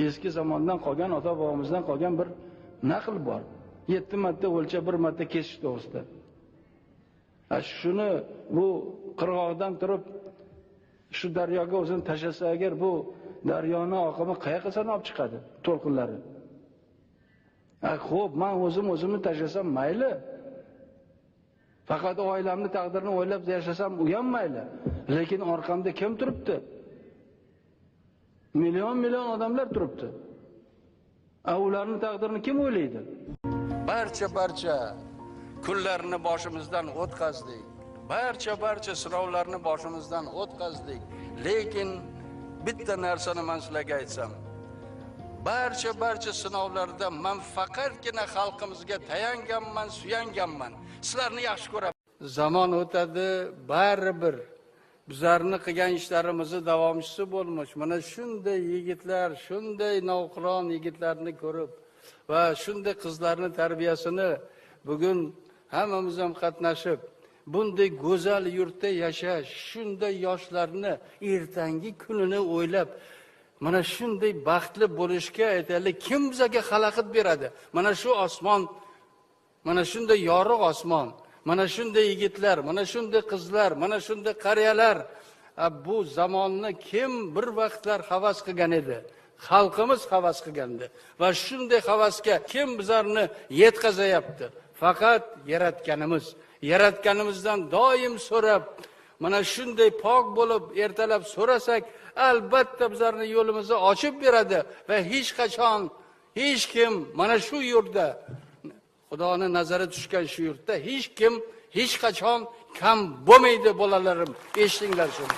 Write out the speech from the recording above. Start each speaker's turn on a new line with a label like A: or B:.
A: Eski zamondan qolgan, ota-bobomizdan qolgan bir naql bor. 7 marta o'lcha, 1 marta kesish to'g'risida. Shuni bu qirg'oqdan turib shu daryoga o'zini tashlasa agar, bu daryoni oqimi qayoqqa olib chiqadi? To'lqinlari. Xo'p, men o'zimni tashlasam mayli. Faqat oilamni taqdirini o'ylab yashasam u ham mayli. Lekin orqamda kim turibdi? Million odamlar turibdi. Ularning taqdirini kim o'ylaydi? Barcha kunlarni boshimizdan o'tkazdik. Barcha sinovlarni boshimizdan o'tkazdik. Lekin bitta narsani men sizlarga aytsam. Barcha sinovlarda men faqatgina xalqimizga tayanganman, suyanganman. Sizlarni yaxshi ko'raman. Zamon o'tadi, baribir bizlarni qilgan ishlarimizni davomchisi bo'lmoq. Mana shunday yigitlar, shunday navqiron yigitlarni ko'rib va shunday qizlarning tarbiyasini bugun hammamiz ham qatnashib, bunday go'zal yurtda yashash, shunday yoshlarni ertangi kunini o'ylab, mana shunday baxtli bo'lishga aytaylik, kim bizga xalaqit beradi? Mana shu osmon, mana shunday yorug' osmon, mana shunday yigitlar, mana shunday qizlar, mana shunday qariyalar. Bu zamonni kim bir vaqtlar havas qilgan edi? Xalqimiz havas qilgandi. Va shunday havasga kim bizlarni yetkazayapti? Faqat yaratganimizdan doim so'rab, mana shunday pok bo'lib ertalab so'rasak, albatta bizlarni yo'limizni ochib beradi va hech qachon hech kim mana shu yurtda, Xudoning nazari tushgan shu yurtda hech kim hech qachon kam bo'lmaydi, bolalarim. Eshitinglar shuni.